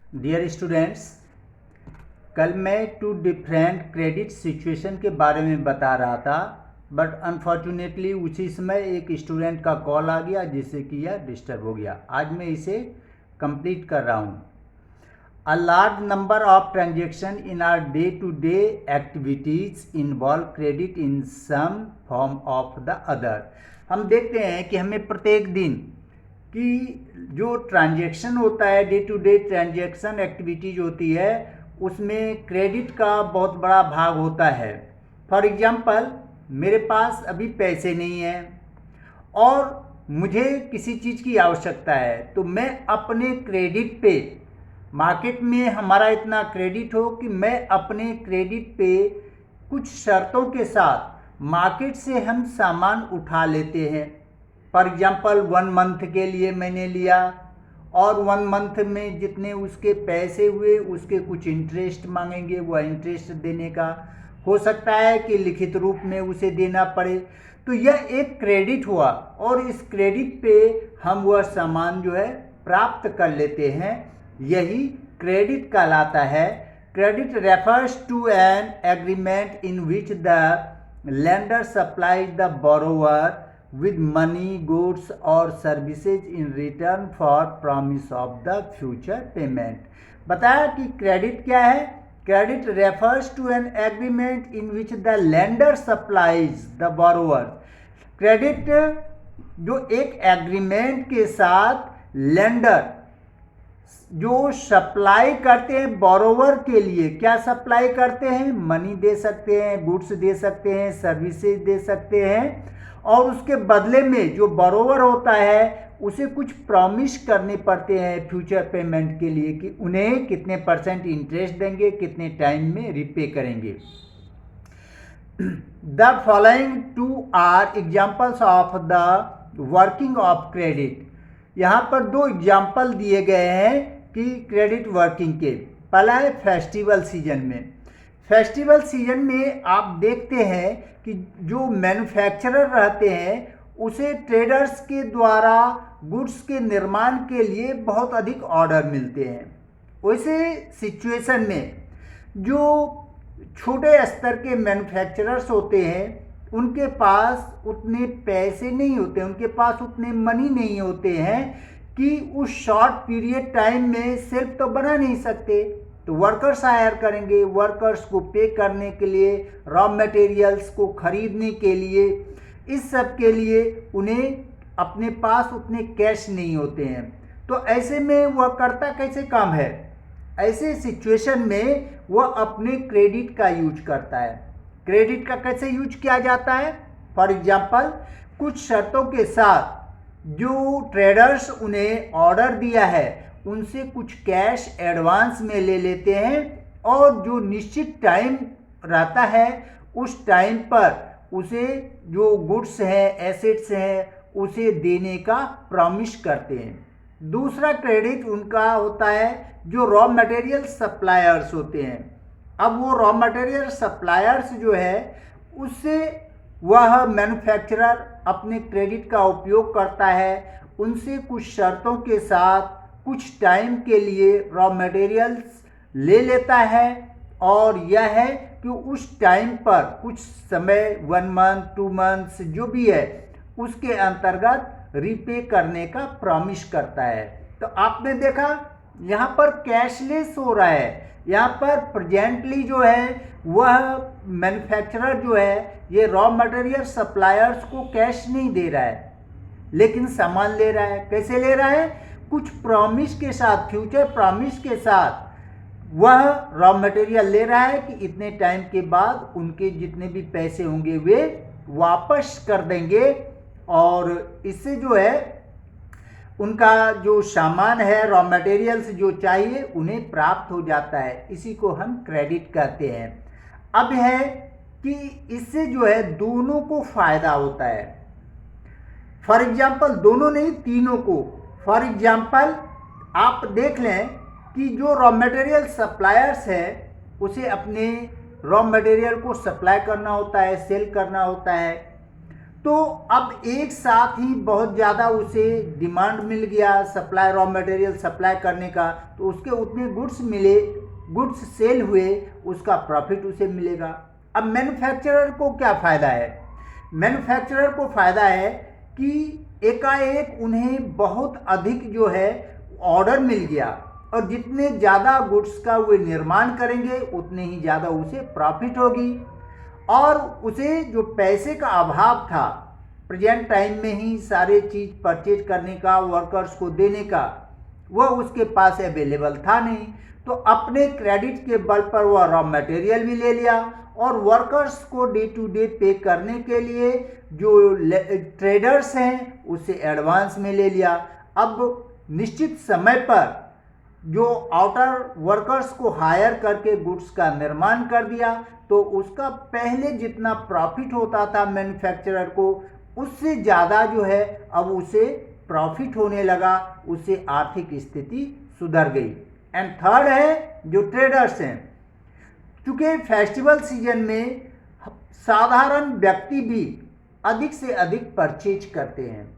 Dear students, कल मैं to different credit situation के बारे में बता रहा था, बट अनफॉर्चुनेटली उसी समय एक स्टूडेंट का कॉल आ गया जिससे कि यह डिस्टर्ब हो गया। आज मैं इसे कंप्लीट कर रहा हूँ। A large number of transaction in our day to day activities involve credit in some form of the other. हम देखते हैं कि हमें प्रत्येक दिन कि जो ट्रांजैक्शन होता है, day to day transaction activities होती है, उसमें क्रेडिट का बहुत बड़ा भाग होता है। फॉर एग्जांपल, मेरे पास अभी पैसे नहीं हैं और मुझे किसी चीज़ की आवश्यकता है, तो मैं अपने क्रेडिट पे, मार्केट में हमारा इतना क्रेडिट हो कि मैं अपने क्रेडिट पे कुछ शर्तों के साथ मार्केट से हम सामान उठा लेते हैं। फॉर एग्जाम्पल 1 मंथ के लिए मैंने लिया और 1 मंथ में जितने उसके पैसे हुए उसके कुछ इंटरेस्ट मांगेंगे, वह इंटरेस्ट देने का हो सकता है कि लिखित रूप में उसे देना पड़े। तो यह एक क्रेडिट हुआ और इस क्रेडिट पे हम वह सामान जो है प्राप्त कर लेते हैं। यही क्रेडिट कहलाता है। Credit refers to an agreement in which the lender supplies the borrower with money, goods or services in return for promise of the future payment। बताया कि क्रेडिट क्या है। Credit refers to an agreement in which the lender supplies the borrower। Credit जो एक agreement के साथ lender जो supply करते हैं बोरोवर के लिए, क्या सप्लाई करते हैं? मनी दे सकते हैं, गुड्स दे सकते हैं, सर्विसेज दे सकते हैं, और उसके बदले में जो बोरोवर होता है उसे कुछ प्रॉमिस करने पड़ते हैं फ्यूचर पेमेंट के लिए कि उन्हें कितने % इंटरेस्ट देंगे, कितने टाइम में रिपे करेंगे। The following two are examples of the working of credit. यहाँ पर 2 एग्जाम्पल दिए गए हैं कि क्रेडिट वर्किंग के। पहला है फेस्टिवल सीजन में। फेस्टिवल सीजन में आप देखते हैं कि जो मैन्युफैक्चरर रहते हैं उसे ट्रेडर्स के द्वारा गुड्स के निर्माण के लिए बहुत अधिक ऑर्डर मिलते हैं। वैसे सिचुएशन में जो छोटे स्तर के मैन्युफैक्चरर्स होते हैं उनके पास उतने पैसे नहीं होते, उनके पास उतने मनी नहीं होते हैं कि उस शॉर्ट पीरियड टाइम में सेल्फ तो बना नहीं सकते, तो वर्कर्स हायर करेंगे। वर्कर्स को पे करने के लिए, रॉ मटेरियल्स को खरीदने के लिए, इस सब के लिए उन्हें अपने पास उतने कैश नहीं होते हैं। तो ऐसे में वह करता कैसे काम है? ऐसे सिचुएशन में वह अपने क्रेडिट का यूज करता है। क्रेडिट का कैसे यूज किया जाता है? फॉर एग्जाम्पल, कुछ शर्तों के साथ जो ट्रेडर्स उन्हें ऑर्डर दिया है उनसे कुछ कैश एडवांस में ले लेते हैं और जो निश्चित टाइम रहता है उस टाइम पर उसे जो गुड्स हैं, एसेट्स हैं, उसे देने का प्रॉमिस करते हैं। दूसरा क्रेडिट उनका होता है जो रॉ मटेरियल सप्लायर्स होते हैं। अब वो रॉ मटेरियल सप्लायर्स जो है उससे वह मैन्युफैक्चरर अपने क्रेडिट का उपयोग करता है, उनसे कुछ शर्तों के साथ कुछ टाइम के लिए रॉ मटेरियल्स ले लेता है और यह है कि उस टाइम पर कुछ समय 1 मंथ 2 मंथ्स जो भी है उसके अंतर्गत रिपे करने का प्रॉमिस करता है। तो आपने देखा यहाँ पर कैशलेस हो रहा है। यहाँ पर प्रेजेंटली जो है वह मैन्युफैक्चरर जो है ये रॉ मटेरियल सप्लायर्स को कैश नहीं दे रहा है, लेकिन सामान ले रहा है। कैसे ले रहा है? कुछ प्रॉमिस के साथ, फ्यूचर प्रॉमिस के साथ वह रॉ मटेरियल ले रहा है कि इतने टाइम के बाद उनके जितने भी पैसे होंगे वे वापस कर देंगे और इससे जो है उनका जो सामान है, रॉ मटेरियल्स जो चाहिए उन्हें प्राप्त हो जाता है। इसी को हम क्रेडिट कहते हैं। अब है कि इससे जो है दोनों को फायदा होता है। फॉर एग्जाम्पल, दोनों नहीं, तीनों को। फॉर एग्जाम्पल, आप देख लें कि जो रॉ मटेरियल सप्लायर्स है उसे अपने रॉ मटेरियल को सप्लाई करना होता है, सेल करना होता है। तो अब एक साथ ही बहुत ज़्यादा उसे डिमांड मिल गया सप्लाई, रॉ मटेरियल सप्लाई करने का, तो उसके उतने गुड्स मिले, गुड्स सेल हुए, उसका प्रॉफिट उसे मिलेगा। अब मैन्युफैक्चरर को क्या फ़ायदा है? मैन्युफैक्चरर को फ़ायदा है कि एकाएक उन्हें बहुत अधिक जो है ऑर्डर मिल गया, और जितने ज़्यादा गुड्स का वे निर्माण करेंगे उतने ही ज़्यादा उसे प्रॉफिट होगी, और उसे जो पैसे का अभाव था प्रेजेंट टाइम में ही सारे चीज़ परचेज करने का, वर्कर्स को देने का, वह उसके पास अवेलेबल था नहीं। तो अपने क्रेडिट के बल पर वह रॉ मटेरियल भी ले लिया, और वर्कर्स को डे टू डे पे करने के लिए जो ट्रेडर्स हैं उससे एडवांस में ले लिया। अब निश्चित समय पर जो आउटर वर्कर्स को हायर करके गुड्स का निर्माण कर दिया, तो उसका पहले जितना प्रॉफिट होता था मैन्युफैक्चरर को, उससे ज़्यादा जो है अब उसे प्रॉफिट होने लगा, उससे आर्थिक स्थिति सुधर गई। एंड थर्ड है जो ट्रेडर्स हैं, क्योंकि फेस्टिवल सीजन में साधारण व्यक्ति भी अधिक से अधिक परचेज करते हैं,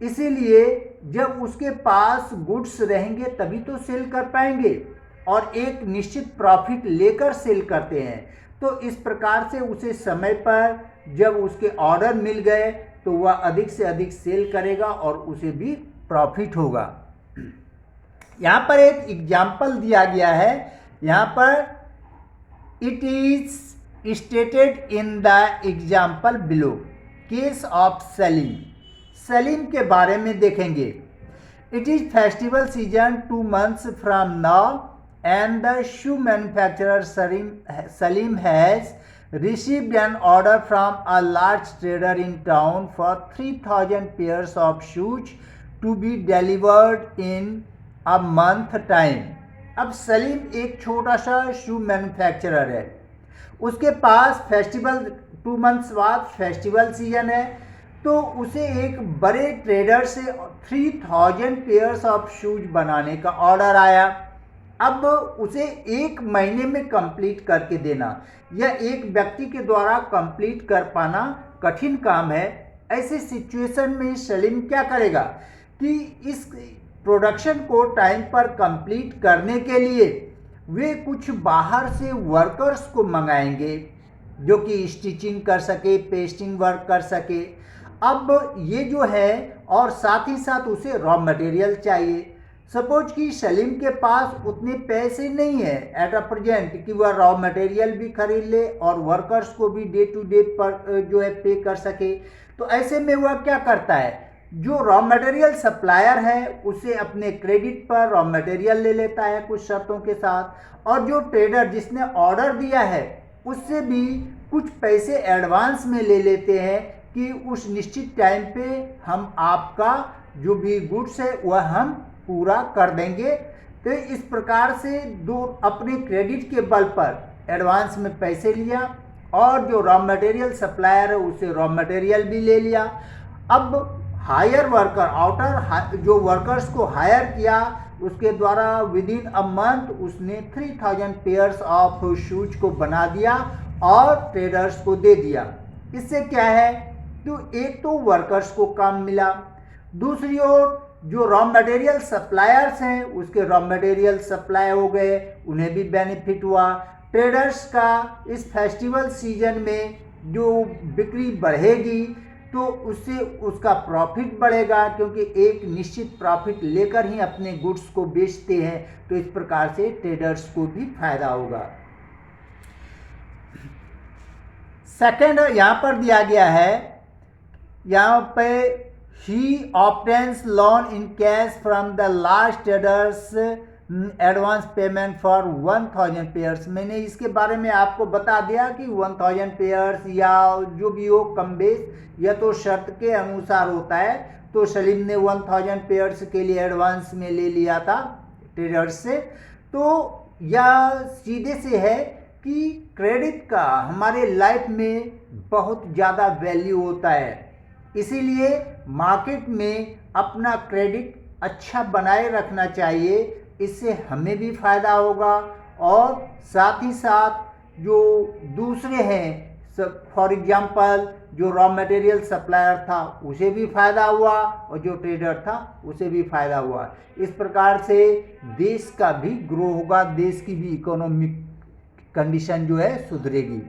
इसीलिए जब उसके पास गुड्स रहेंगे तभी तो सेल कर पाएंगे, और एक निश्चित प्रॉफिट लेकर सेल करते हैं। तो इस प्रकार से उसे समय पर जब उसके ऑर्डर मिल गए तो वह अधिक से अधिक सेल करेगा और उसे भी प्रॉफिट होगा। यहाँ पर एक एग्जाम्पल दिया गया है, यहाँ पर it is stated in the example below, case of Salim. Salim के बारे में देखेंगे। It is festival season 2 months from now and the shoe manufacturer Salim has received an order from a large trader in town for 3,000 pairs of shoes to be delivered in a month time। अब सलीम एक छोटा सा शू manufacturer है, उसके पास festival 2 months बाद festival season है, तो उसे एक बड़े ट्रेडर से 3,000 पेयर्स ऑफ शूज बनाने का ऑर्डर आया। अब उसे 1 महीने में कंप्लीट करके देना, यह एक व्यक्ति के द्वारा कंप्लीट कर पाना कठिन काम है। ऐसे सिचुएशन में सलीम क्या करेगा कि इस प्रोडक्शन को टाइम पर कंप्लीट करने के लिए वे कुछ बाहर से वर्कर्स को मंगाएंगे जो कि स्टिचिंग कर सके, पेस्टिंग वर्क कर सके। अब ये जो है, और साथ ही साथ उसे रॉ मटेरियल चाहिए। सपोज कि सलीम के पास उतने पैसे नहीं है एट अ प्रेजेंट कि वह रॉ मटेरियल भी खरीद ले और वर्कर्स को भी डे टू डे पर जो है पे कर सके। तो ऐसे में वह क्या करता है, जो रॉ मटेरियल सप्लायर है उसे अपने क्रेडिट पर रॉ मटेरियल ले लेता है कुछ शर्तों के साथ, और जो ट्रेडर जिसने ऑर्डर दिया है उससे भी कुछ पैसे एडवांस में ले लेते हैं कि उस निश्चित टाइम पे हम आपका जो भी गुड्स है वह हम पूरा कर देंगे। तो इस प्रकार से दो अपने क्रेडिट के बल पर एडवांस में पैसे लिया, और जो रॉ मटेरियल सप्लायर है उसे रॉ मटेरियल भी ले लिया। अब हायर वर्कर, आउटर जो वर्कर्स को हायर किया, उसके द्वारा विद इन अ मंथ उसने 3,000 पेयर्स ऑफ शूज को बना दिया और ट्रेडर्स को दे दिया। इससे क्या है, तो एक तो वर्कर्स को काम मिला, दूसरी ओर जो रॉ मटेरियल सप्लायर्स हैं उसके रॉ मटेरियल सप्लाई हो गए, उन्हें भी बेनिफिट हुआ। ट्रेडर्स का इस फेस्टिवल सीजन में जो बिक्री बढ़ेगी तो उससे उसका प्रॉफिट बढ़ेगा, क्योंकि एक निश्चित प्रॉफिट लेकर ही अपने गुड्स को बेचते हैं। तो इस प्रकार से ट्रेडर्स को भी फायदा होगा। सेकंड यहाँ पर दिया गया है, यहाँ पे ही obtains loan in cash from the large traders advance payment for 1,000 pairs. मैंने इसके बारे में आपको बता दिया कि 1,000 पेयर्स या जो भी हो कम बेस, यह तो शर्त के अनुसार होता है। तो सलीम ने 1,000 पेयर्स के लिए एडवांस में ले लिया था ट्रेडर्स से। तो यह सीधे से है कि क्रेडिट का हमारे लाइफ में बहुत ज़्यादा वैल्यू होता है, इसीलिए मार्केट में अपना क्रेडिट अच्छा बनाए रखना चाहिए। इससे हमें भी फायदा होगा और साथ ही साथ जो दूसरे हैं, फॉर एग्जांपल जो रॉ मटेरियल सप्लायर था उसे भी फायदा हुआ और जो ट्रेडर था उसे भी फायदा हुआ। इस प्रकार से देश का भी ग्रो होगा, देश की भी इकोनॉमिक कंडीशन जो है सुधरेगी।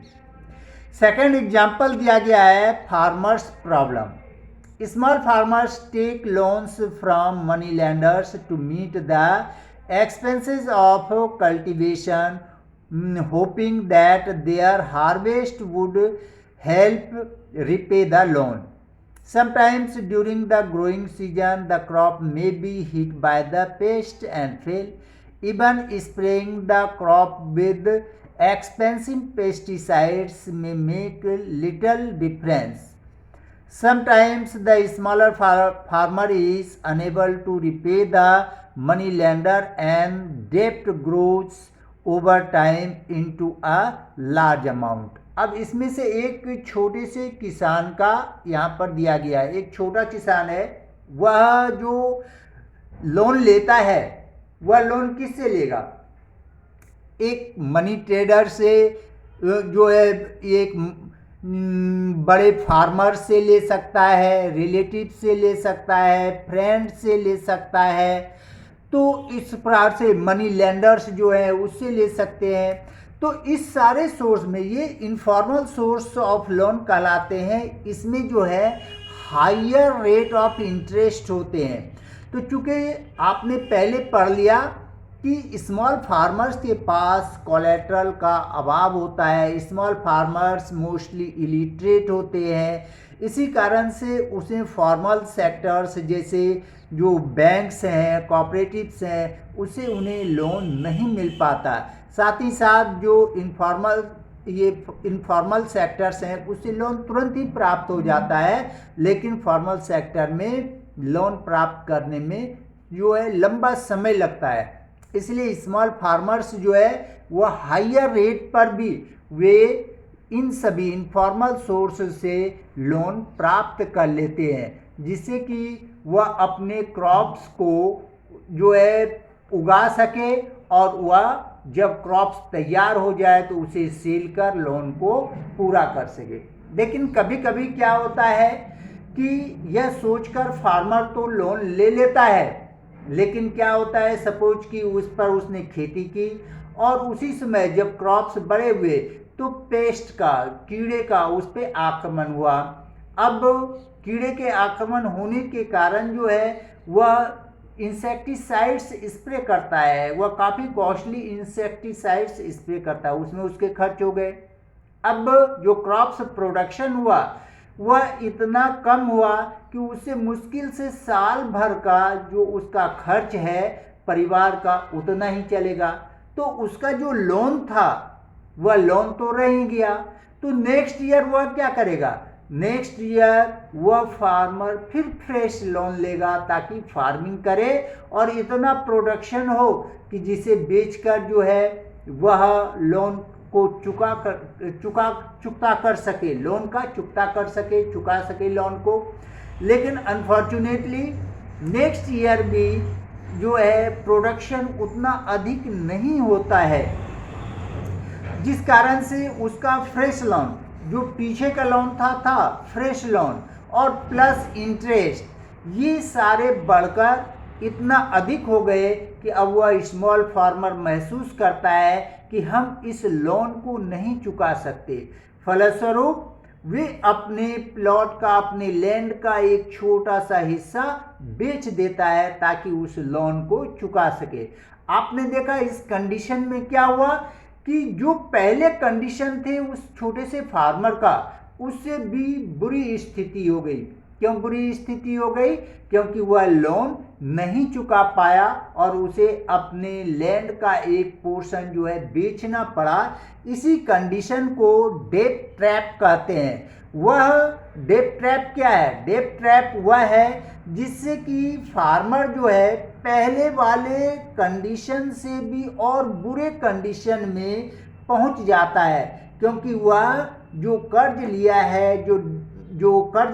सेकंड एग्जांपल दिया गया है farmers problem. Small farmers take loans from money lenders to meet the expenses of cultivation, hoping that their harvest would help repay the loan. Sometimes during the growing season, the crop may be hit by the pest and fail. Even spraying the crop with expensive pesticides may make little difference. Sometimes the smaller farmer is unable to repay the money lender and debt grows over time into a large amount. अब इसमें से एक छोटे से किसान का यहाँ पर दिया गया है। एक छोटा किसान है, वह जो लोन लेता है वह लोन किससे लेगा? एक मनी ट्रेडर से, जो है एक बड़े फार्मर से ले सकता है, रिलेटिव से ले सकता है, फ्रेंड से ले सकता है। तो इस प्रकार से मनी लेंडर्स जो है उससे ले सकते हैं। तो इस सारे सोर्स में ये इनफॉर्मल सोर्स ऑफ लोन कहलाते हैं। इसमें जो है हायर रेट ऑफ इंटरेस्ट होते हैं। तो चूँकि आपने पहले पढ़ लिया कि स्मॉल फार्मर्स के पास कोलेटरल का अभाव होता है, स्मॉल फार्मर्स मोस्टली इलिटरेट होते हैं, इसी कारण से उसे फॉर्मल सेक्टर्स जैसे जो बैंक्स हैं, कोऑपरेटिव्स हैं, उससे उन्हें लोन नहीं मिल पाता। साथ ही साथ जो इनफॉर्मल सेक्टर्स हैं उससे लोन तुरंत ही प्राप्त हो जाता है, लेकिन फॉर्मल सेक्टर में लोन प्राप्त करने में जो है लंबा समय लगता है। इसलिए स्मॉल फार्मर्स जो है वह हायर रेट पर भी वे इन सभी इनफॉर्मल सोर्स से लोन प्राप्त कर लेते हैं, जिससे कि वह अपने क्रॉप्स को जो है उगा सके और वह जब क्रॉप्स तैयार हो जाए तो उसे सेल कर लोन को पूरा कर सके। लेकिन कभी कभी क्या होता है कि यह सोचकर फार्मर तो लोन ले लेता है, लेकिन क्या होता है, सपोज कि उस पर उसने खेती की और उसी समय जब क्रॉप्स बड़े हुए तो पेस्ट का, कीड़े का उस पर आक्रमण हुआ। अब कीड़े के आक्रमण होने के कारण जो है वह इंसेक्टिसाइड्स स्प्रे करता है, वह काफ़ी कॉस्टली इंसेक्टिसाइड्स स्प्रे करता है, उसमें उसके खर्च हो गए। अब जो क्रॉप्स प्रोडक्शन हुआ वह इतना कम हुआ कि उससे मुश्किल से साल भर का जो उसका खर्च है परिवार का उतना ही चलेगा। तो उसका जो लोन था वह लोन तो रह ही गया। तो नेक्स्ट ईयर वह क्या करेगा? नेक्स्ट ईयर वह फार्मर फिर फ्रेश लोन लेगा ताकि फार्मिंग करे और इतना प्रोडक्शन हो कि जिसे बेचकर जो है वह लोन को चुकता कर सके, लोन का चुका सके लोन को। लेकिन अनफॉर्चुनेटली नेक्स्ट ईयर भी जो है प्रोडक्शन उतना अधिक नहीं होता है, जिस कारण से उसका फ्रेश लोन, जो पीछे का लोन था फ्रेश लोन और प्लस इंटरेस्ट, ये सारे बढ़कर इतना अधिक हो गए कि अब वह स्मॉल फार्मर महसूस करता है कि हम इस लोन को नहीं चुका सकते। फलस्वरूप वे अपने प्लॉट का, अपने लैंड का एक छोटा सा हिस्सा बेच देता है ताकि उस लोन को चुका सके। आपने देखा इस कंडीशन में क्या हुआ कि जो पहले कंडीशन थे उस छोटे से फार्मर का, उससे भी बुरी स्थिति हो गई। क्यों बुरी स्थिति हो गई? क्योंकि वह लोन नहीं चुका पाया और उसे अपने लैंड का एक पोर्शन जो है बेचना पड़ा। इसी कंडीशन को डेट ट्रैप कहते हैं। वह डेट ट्रैप क्या है? डेट ट्रैप वह है जिससे कि फार्मर जो है पहले वाले कंडीशन से भी और बुरे कंडीशन में पहुंच जाता है, क्योंकि वह जो कर्ज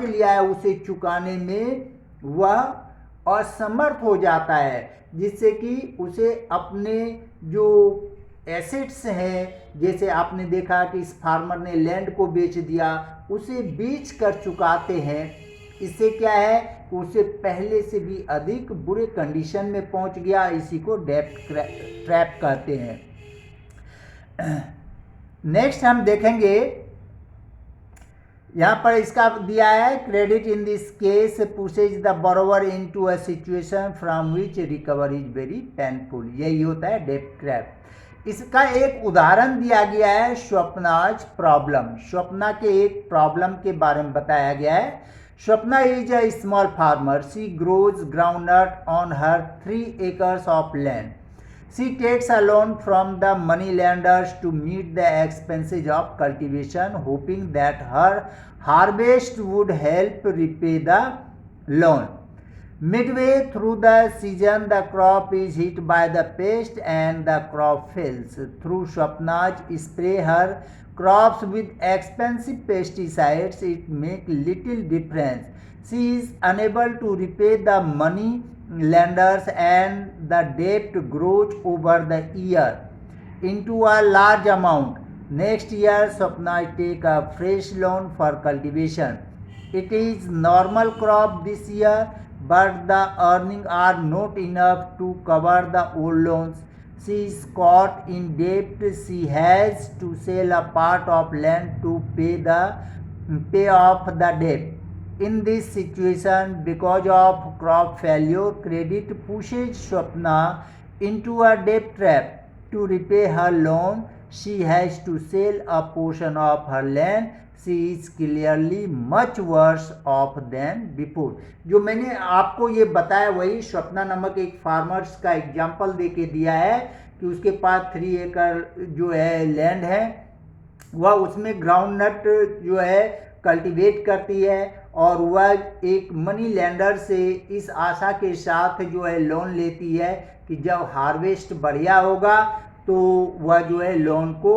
लिया है उसे चुकाने में वह असमर्थ हो जाता है, जिससे कि उसे अपने जो एसेट्स हैं, जैसे आपने देखा कि इस फार्मर ने लैंड को बेच दिया, उसे बेच कर चुकाते हैं। इससे क्या है, उसे पहले से भी अधिक बुरे कंडीशन में पहुंच गया, इसी को डेब्ट ट्रैप कहते हैं। नेक्स्ट हम देखेंगे, यहाँ पर इसका दिया है, credit in this case pushes the borrower into a situation from which recover is very painful. यही होता है डेब्ट ट्रैप। इसका एक उदाहरण दिया गया है, स्वप्नाज प्रॉब्लम। स्वप्ना के एक प्रॉब्लम के बारे में बताया गया है। Swapna is a small farmer, she grows groundnut on her 3 acres of land. She takes a loan from the money lenders to meet the expenses of cultivation, hoping that her harvest would help repay the loan. Midway through the season, the crop is hit by the pest and the crop fails. Through Swapna's spray her crops with expensive pesticides, it makes little difference. She is unable to repay the money lenders and the debt grows over the year into a large amount. Next year, Swapna take a fresh loan for cultivation. It is normal crop this year, but the earnings are not enough to cover the old loans. She is caught in debt. She has to sell a part of land to pay off the debt. In this situation, because of crop failure, credit pushes Swapna into a debt trap. To repay her loan, she has to sell a portion of her land. She is clearly much worse off than before. जो मैंने आपको ये बताया वही स्वप्ना नामक एक farmers का example दे के दिया है कि उसके पास 3 एकड़ जो है लैंड है, वह उसमें ग्राउंड नट जो है कल्टीवेट करती है, और वह एक मनी लैंडर से इस आशा के साथ जो है लोन लेती है कि जब हार्वेस्ट बढ़िया होगा तो वह जो है लोन को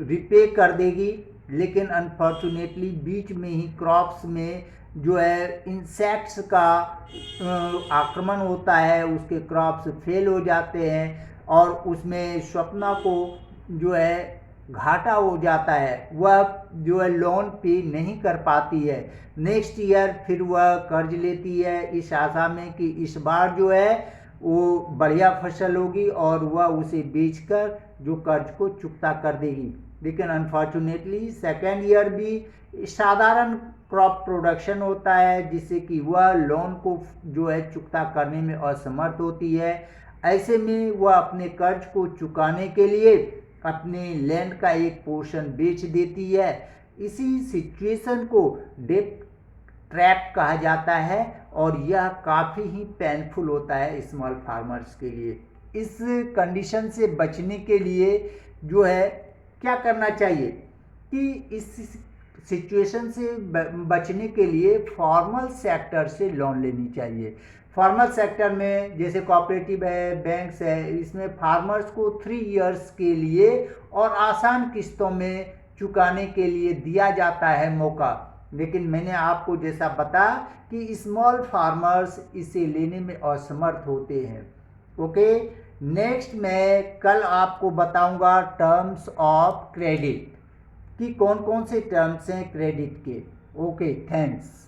रिपे कर देगी। लेकिन अनफॉर्चुनेटली बीच में ही क्रॉप्स में जो है इंसेक्ट्स का आक्रमण होता है, उसके क्रॉप्स फेल हो जाते हैं और उसमें स्वप्ना को जो है घाटा हो जाता है, वह जो है लोन पे नहीं कर पाती है। नेक्स्ट ईयर फिर वह कर्ज लेती है इस आशा में कि इस बार जो है वो बढ़िया फसल होगी और वह उसे बेचकर जो कर्ज को चुकता कर देगी। लेकिन अनफॉर्चुनेटली सेकेंड ईयर भी साधारण क्रॉप प्रोडक्शन होता है, जिससे कि वह लोन को जो है चुकता करने में असमर्थ होती है। ऐसे में वह अपने कर्ज को चुकाने के लिए अपने लैंड का एक पोर्शन बेच देती है। इसी सिचुएशन को डेब्ट ट्रैप कहा जाता है और यह काफ़ी ही पेनफुल होता है स्मॉल फार्मर्स के लिए। इस कंडीशन से बचने के लिए जो है क्या करना चाहिए कि इस सिचुएशन से बचने के लिए फॉर्मल सेक्टर से लोन लेनी चाहिए। फॉर्मल सेक्टर में जैसे कोऑपरेटिव है, बैंक्स है, इसमें फार्मर्स को 3 इयर्स के लिए और आसान किस्तों में चुकाने के लिए दिया जाता है मौका। लेकिन मैंने आपको जैसा बताया कि स्मॉल फार्मर्स इसे लेने में असमर्थ होते हैं। ओके, नेक्स्ट मैं कल आपको बताऊंगा टर्म्स ऑफ क्रेडिट कि कौन कौन से टर्म्स हैं क्रेडिट के। Okay, thanks.